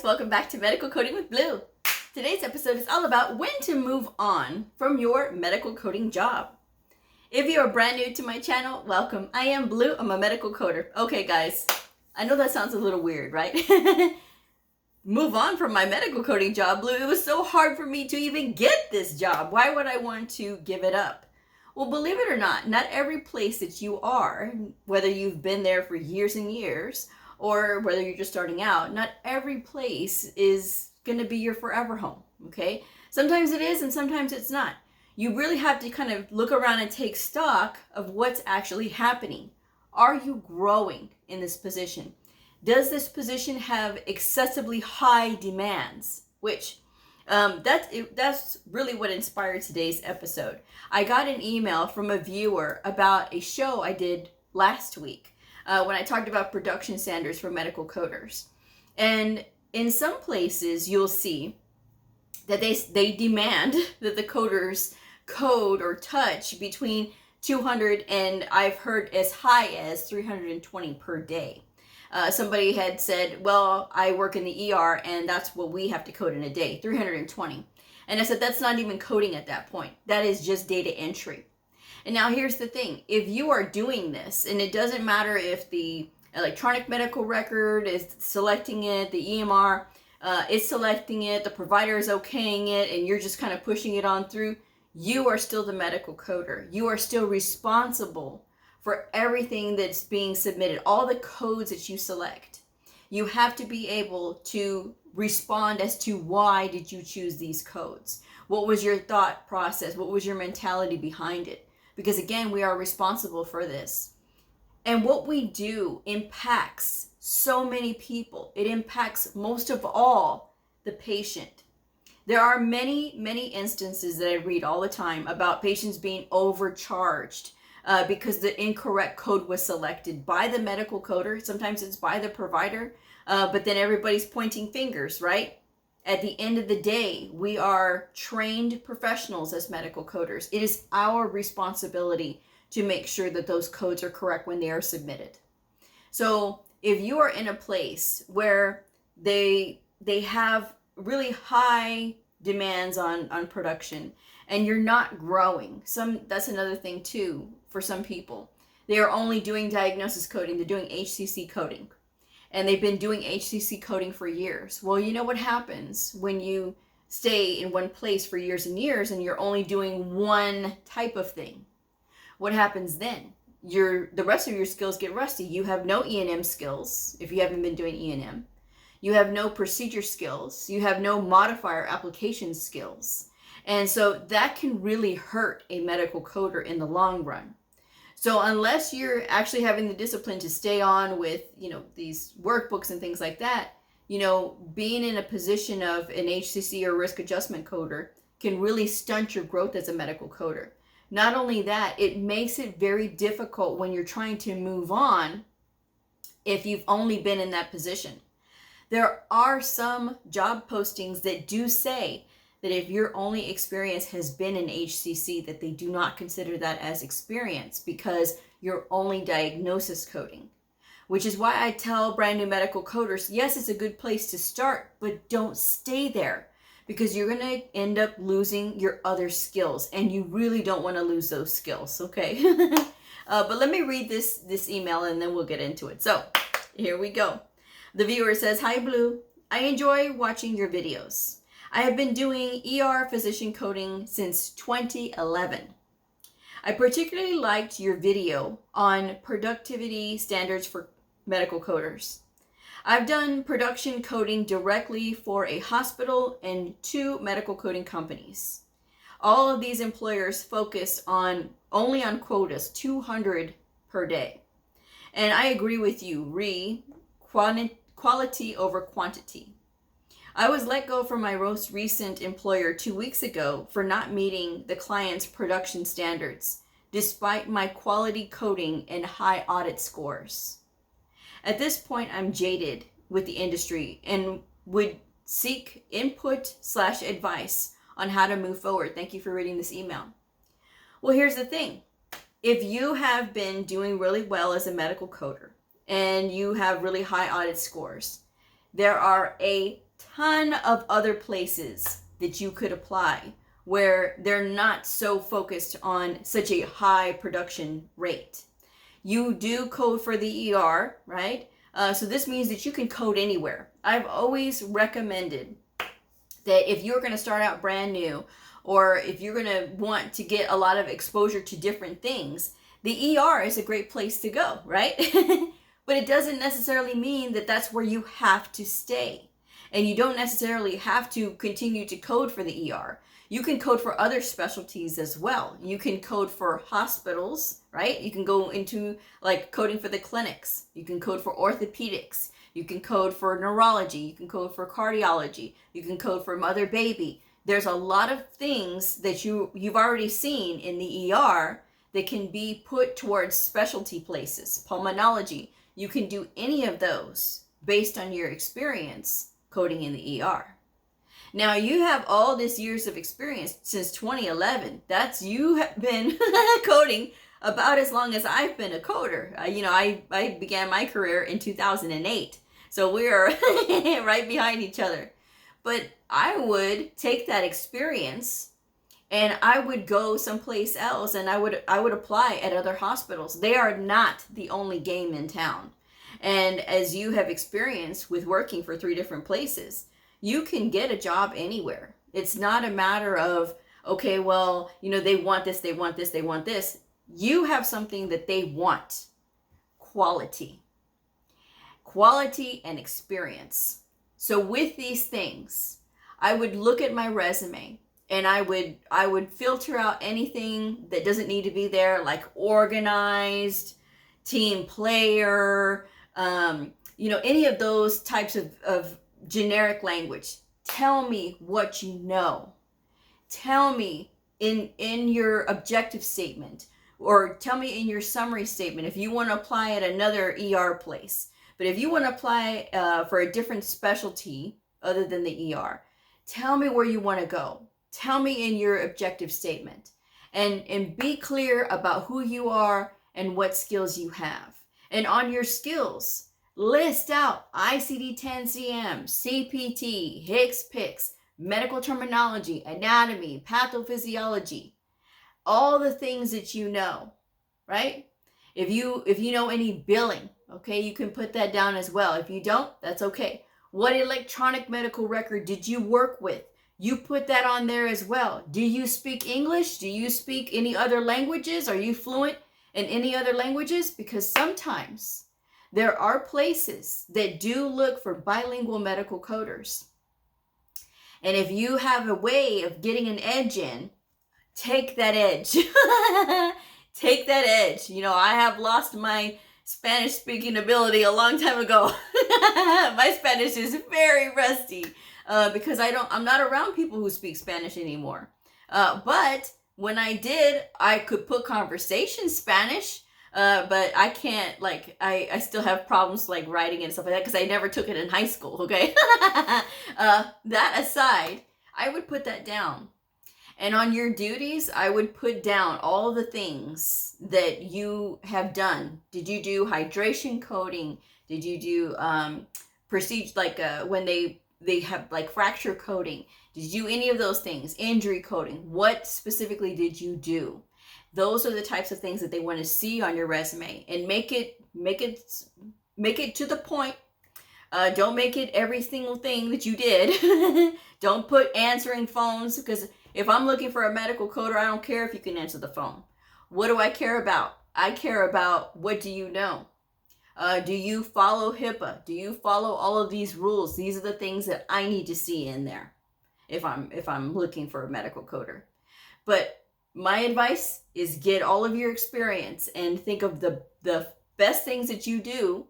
Welcome back to Medical Coding with Blue. Today's episode is all about when to move on from your medical coding job. If you are brand new to my channel, welcome. I am Blue. I'm a medical coder. Okay, guys, I know that sounds a little weird, right? Move on from my medical coding job, Blue. It was so hard for me to even get this job. Why would I want to give it up? Well, believe it or not every place that you are, whether you've been there for years and years, or whether you're just starting out, not every place is going to be your forever home, okay? Sometimes it is and sometimes it's not. You really have to kind of look around and take stock of what's actually happening. Are you growing in this position? Does this position have excessively high demands? Which, that's really what inspired today's episode. I got an email from a viewer about a show I did last week. When I talked about production standards for medical coders. And in some places, you'll see that they demand that the coders code or touch between 200 and I've heard as high as 320 per day. Somebody had said, well, I work in the ER and that's what we have to code in a day, 320. And I said, that's not even coding at that point. That is just data entry. And now here's the thing, if you are doing this, and it doesn't matter if the electronic medical record is selecting it, the EMR is selecting it, the provider is okaying it, and you're just kind of pushing it on through, you are still the medical coder. You are still responsible for everything that's being submitted, all the codes that you select. You have to be able to respond as to why did you choose these codes? What was your thought process? What was your mentality behind it? Because again, we are responsible for this. And what we do impacts so many people. It impacts most of all the patient. There are many, many instances that I read all the time about patients being overcharged because the incorrect code was selected by the medical coder. Sometimes it's by the provider, but then everybody's pointing fingers, right? At the end of the day, we are trained professionals as medical coders. It is our responsibility to make sure that those codes are correct when they are submitted. So if you are in a place where they have really high demands on production and you're not growing, that's another thing too for some people. They are only doing diagnosis coding, they're doing HCC coding. And they've been doing HCC coding for years. Well, you know what happens when you stay in one place for years and years and you're only doing one type of thing? What happens then? The rest of your skills get rusty. You have no E&M skills if you haven't been doing E&M. You have no procedure skills. You have no modifier application skills. And so that can really hurt a medical coder in the long run. So unless you're actually having the discipline to stay on with, these workbooks and things like that, being in a position of an HCC or risk adjustment coder can really stunt your growth as a medical coder. Not only that, it makes it very difficult when you're trying to move on if you've only been in that position. There are some job postings that do say that if your only experience has been in HCC, that they do not consider that as experience because you're only diagnosis coding. Which is why I tell brand new medical coders, yes, it's a good place to start, but don't stay there because you're going to end up losing your other skills and you really don't want to lose those skills, okay? But let me read this email and then we'll get into it. So here we go. The viewer says, "Hi Blue, I enjoy watching your videos. I have been doing ER physician coding since 2011. I particularly liked your video on productivity standards for medical coders. I've done production coding directly for a hospital and 2 medical coding companies. All of these employers focus only on quotas, 200 per day. And I agree with you, quality over quantity. I was let go from my most recent employer 2 weeks ago for not meeting the client's production standards, despite my quality coding and high audit scores. At this point, I'm jaded with the industry and would seek input/advice on how to move forward. Thank you for reading this email." Well, here's the thing. If you have been doing really well as a medical coder and you have really high audit scores, there are a ton of other places that you could apply where they're not so focused on such a high production rate. You do code for the ER, right? So this means that you can code anywhere. I've always recommended that if you're going to start out brand new, or if you're going to want to get a lot of exposure to different things, the ER is a great place to go, right? But it doesn't necessarily mean that that's where you have to stay. And you don't necessarily have to continue to code for the ER. You can code for other specialties as well. You can code for hospitals, right? You can go into like coding for the clinics. You can code for orthopedics. You can code for neurology. You can code for cardiology. You can code for mother baby. There's a lot of things that you've already seen in the ER that can be put towards specialty places. Pulmonology. You can do any of those based on your experience coding in the ER. Now you have all this years of experience since 2011. You have been coding about as long as I've been a coder. I began my career in 2008. So we're right behind each other. But I would take that experience and I would go someplace else and I would apply at other hospitals. They are not the only game in town. And as you have experienced with working for 3 different places, you can get a job anywhere. It's not a matter of, okay, well, they want this, they want this, they want this. You have something that they want. Quality and experience. So with these things, I would look at my resume and I would filter out anything that doesn't need to be there, like organized, team player, any of those types of generic language. Tell me what you know. Tell me in your objective statement, or tell me in your summary statement if you want to apply at another ER place. But if you want to apply for a different specialty other than the ER, tell me where you want to go. Tell me in your objective statement, and be clear about who you are and what skills you have. And on your skills, list out ICD-10-CM, CPT, HCPCS, medical terminology, anatomy, pathophysiology, all the things that you know, right? If you know any billing, okay, you can put that down as well. If you don't, that's okay. What electronic medical record did you work with? You put that on there as well. Do you speak English? Do you speak any other languages? Are you fluent in any other languages? Because sometimes there are places that do look for bilingual medical coders. And if you have a way of getting an edge in, take that edge. Take that edge. I have lost my Spanish speaking ability a long time ago. My Spanish is very rusty because I'm not around people who speak Spanish anymore. But when I did, I could put conversation Spanish, but I can't, I still have problems writing and stuff like that because I never took it in high school, okay? That aside, I would put that down. And on your duties, I would put down all the things that you have done. Did you do hydration coding? Did you do procedure when they have fracture coding? Did you do any of those things? Injury coding? What specifically did you do? Those are the types of things that they want to see on your resume, and make it to the point. Don't make it every single thing that you did. Don't put answering phones, because if I'm looking for a medical coder, I don't care if you can answer the phone. What do I care about? I care about, what do you know? Do you follow HIPAA? Do you follow all of these rules? These are the things that I need to see in there if I'm looking for a medical coder. But my advice is get all of your experience and think of the best things that you do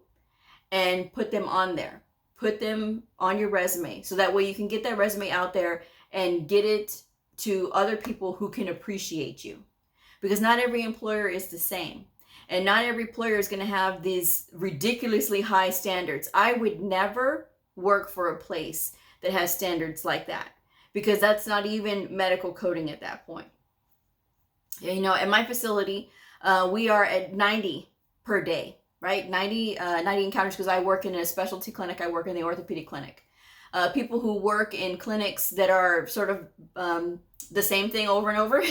and put them on there. Put them on your resume, so that way you can get that resume out there and get it to other people who can appreciate you. Because not every employer is the same. And not every employer is going to have these ridiculously high standards. I would never work for a place that has standards like that, because that's not even medical coding at that point. At my facility, we are at 90 per day, right? 90 encounters, because I work in a specialty clinic. I work in the orthopedic clinic. People who work in clinics that are sort of the same thing over and over,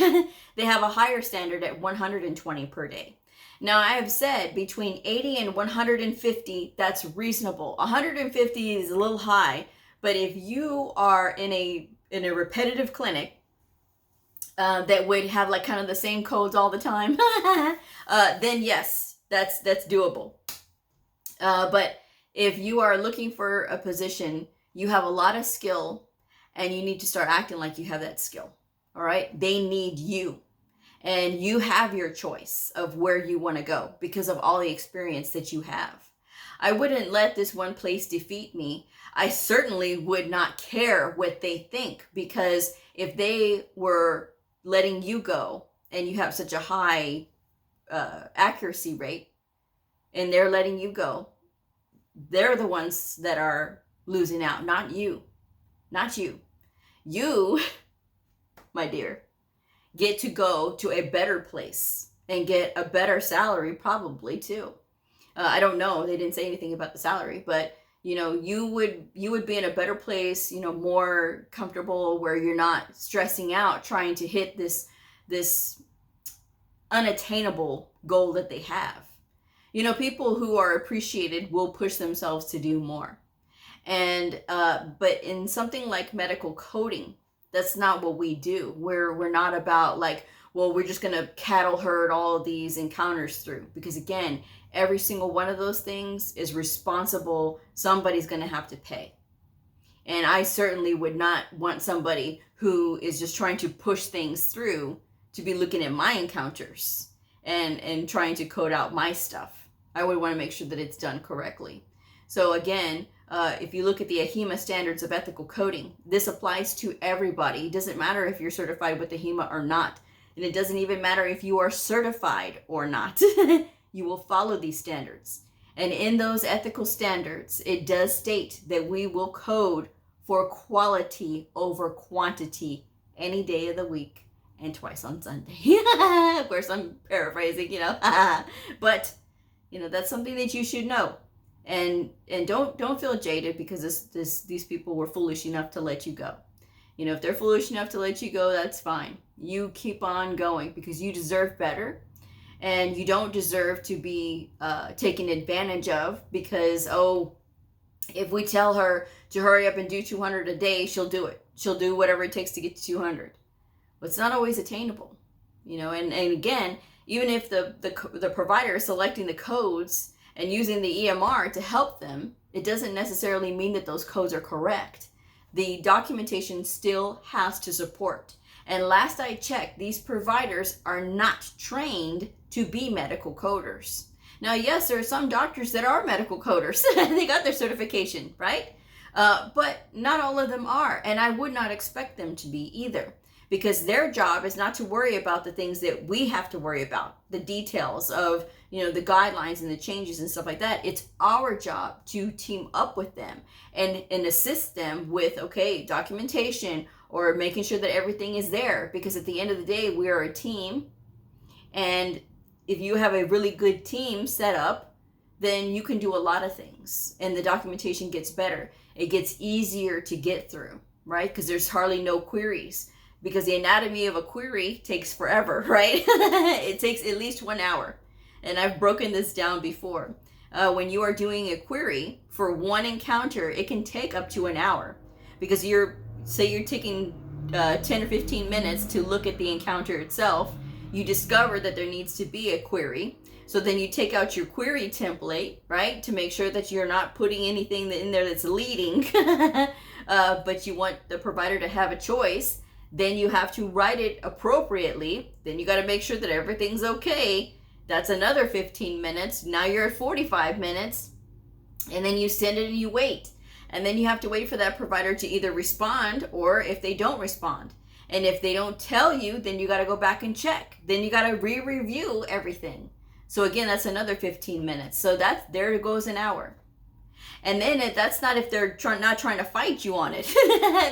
they have a higher standard at 120 per day. Now, I have said between 80 and 150, that's reasonable. 150 is a little high, but if you are in a repetitive clinic that would have like kind of the same codes all the time, then yes, that's doable. But if you are looking for a position, you have a lot of skill and you need to start acting like you have that skill. All right. They need you, and you have your choice of where you want to go because of all the experience that you have. I wouldn't let this one place defeat me. I certainly would not care what they think, because if they were letting you go and you have such a high accuracy rate and they're letting you go, they're the ones that are losing out, not you. Not you. You, my dear, get to go to a better place and get a better salary, probably too. I don't know. They didn't say anything about the salary, but you know, you would be in a better place, you know, more comfortable, where you're not stressing out trying to hit this unattainable goal that they have. You know, people who are appreciated will push themselves to do more. And but in something like medical coding, that's not what we do. We're not about like, well, we're just gonna cattle herd all of these encounters through, because again, every single one of those things is responsible. Somebody's gonna have to pay. And I certainly would not want somebody who is just trying to push things through to be looking at my encounters and trying to code out my stuff. I would want to make sure that it's done correctly. So again, if you look at the AHIMA standards of ethical coding, this applies to everybody. It doesn't matter if you're certified with AHIMA or not. And it doesn't even matter if you are certified or not. You will follow these standards. And in those ethical standards, it does state that we will code for quality over quantity any day of the week and twice on Sunday. Of course, I'm paraphrasing, you know. But, you know, that's something that you should know. And don't feel jaded because these people were foolish enough to let you go. You know, if they're foolish enough to let you go, that's fine. You keep on going because you deserve better, and you don't deserve to be taken advantage of because, oh, if we tell her to hurry up and do 200 a day, she'll do it. She'll do whatever it takes to get to 200. But it's not always attainable, you know. And again, even if the provider is selecting the codes and using the EMR to help them, it doesn't necessarily mean that those codes are correct. The documentation still has to support. And last I checked, these providers are not trained to be medical coders. Now, yes, there are some doctors that are medical coders. They got their certification, right? But not all of them are. And I would not expect them to be either, because their job is not to worry about the things that we have to worry about, the details of, you know, the guidelines and the changes and stuff like that. It's our job to team up with them and assist them with, okay, documentation or making sure that everything is there. Because at the end of the day, we are a team. And if you have a really good team set up, then you can do a lot of things and the documentation gets better. It gets easier to get through, right? Because there's hardly no queries. Because the anatomy of a query takes forever, right? It takes at least 1 hour. And I've broken this down before. When you are doing a query for one encounter, it can take up to an hour. Because you're taking 10 or 15 minutes to look at the encounter itself. You discover that there needs to be a query. So then you take out your query template, right? To make sure that you're not putting anything in there that's leading. But you want the provider to have a choice. Then you have to write it appropriately. Then you got to make sure that everything's okay. That's another 15 minutes. Now you're at 45 minutes. And then you send it and you wait. And then you have to wait for that provider to either respond, or if they don't respond. And if they don't tell you, then you got to go back and check. Then you got to re-review everything. So again, that's another 15 minutes. So there goes an hour. And then that's not if they're not trying to fight you on it.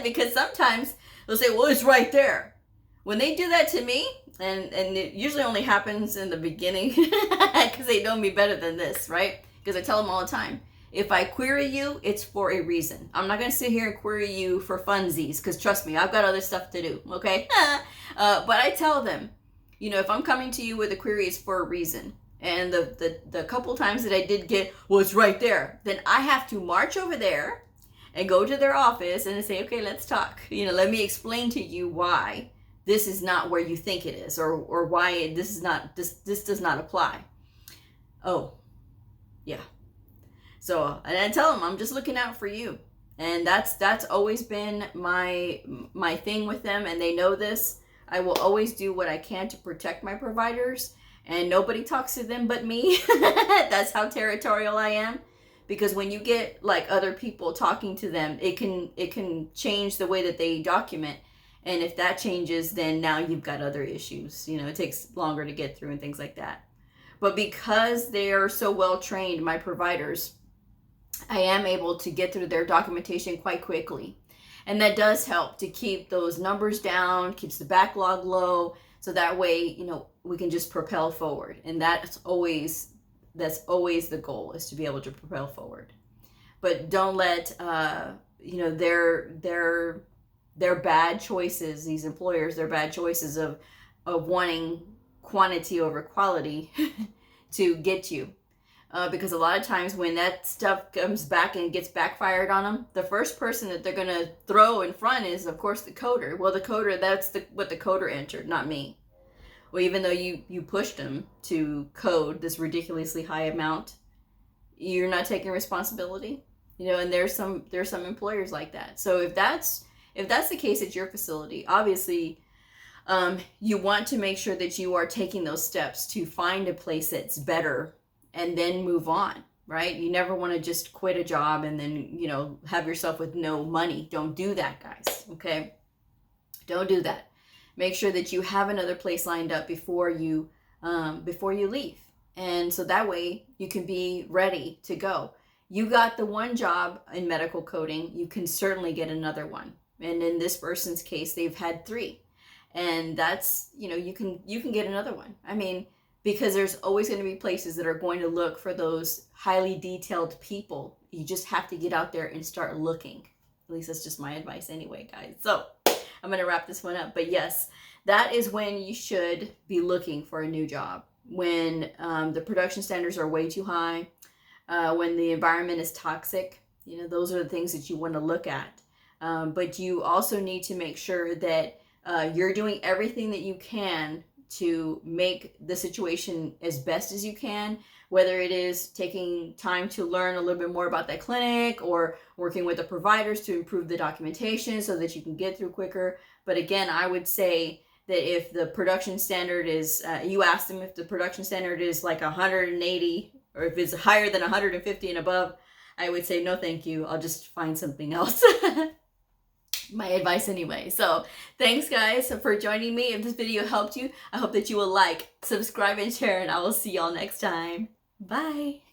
Because sometimes they'll say, well, it's right there. When they do that to me, and it usually only happens in the beginning because they know me better than this, right? Because I tell them all the time, If I query you, it's for a reason. I'm not going to sit here and query you for funsies, because trust me, I've got other stuff to do, okay? But I tell them, you know, if I'm coming to you with a query, it's for a reason. And the couple times that I did get, well, it's right there, then I have to march over there and go to their office and say, okay, let's talk. You know, let me explain to you why this is not where you think it is, or why this does not apply. Oh, yeah. So, and I tell them, I'm just looking out for you. And that's always been my thing with them, and they know this. I will always do what I can to protect my providers, and nobody talks to them but me. That's how territorial I am. Because when you get like other people talking to them, it can change the way that they document. And if that changes, then now you've got other issues. You know, it takes longer to get through and things like that. But because they are so well trained, my providers, I am able to get through their documentation quite quickly. And that does help to keep those numbers down, keeps the backlog low. So that way, you know, we can just propel forward. And that's always the goal, is to be able to propel forward. But don't let, you know, their bad choices, these employers, their bad choices of wanting quantity over quality to get you. Because a lot of times when that stuff comes back and gets backfired on them, the first person that they're going to throw in front is, of course, the coder. Well, the coder, that's what the coder entered, not me. Well, even though you pushed them to code this ridiculously high amount, you're not taking responsibility. You know, and there's some employers like that. So if that's the case at your facility, obviously, you want to make sure that you are taking those steps to find a place that's better and then move on, right? You never want to just quit a job and then, you know, have yourself with no money. Don't do that, guys, okay? Don't do that. Make sure that you have another place lined up before you leave. And so that way you can be ready to go. You got the one job in medical coding, you can certainly get another one. And in this person's case, they've had 3. And that's, you know, you can get another one. I mean, because there's always going to be places that are going to look for those highly detailed people. You just have to get out there and start looking. At least that's just my advice anyway, guys. So I'm going to wrap this one up. But yes, that is when you should be looking for a new job. When the production standards are way too high, when the environment is toxic, you know, those are the things that you want to look at. But you also need to make sure that you're doing everything that you can to make the situation as best as you can, whether it is taking time to learn a little bit more about that clinic or working with the providers to improve the documentation so that you can get through quicker. But again, I would say that if the production standard is, you ask them if the production standard is like 180 or if it's higher than 150 and above, I would say, no, thank you. I'll just find something else. My advice anyway. So thanks guys for joining me. If this video helped you, I hope that you will like, subscribe, and share, and I will see y'all next time. Bye.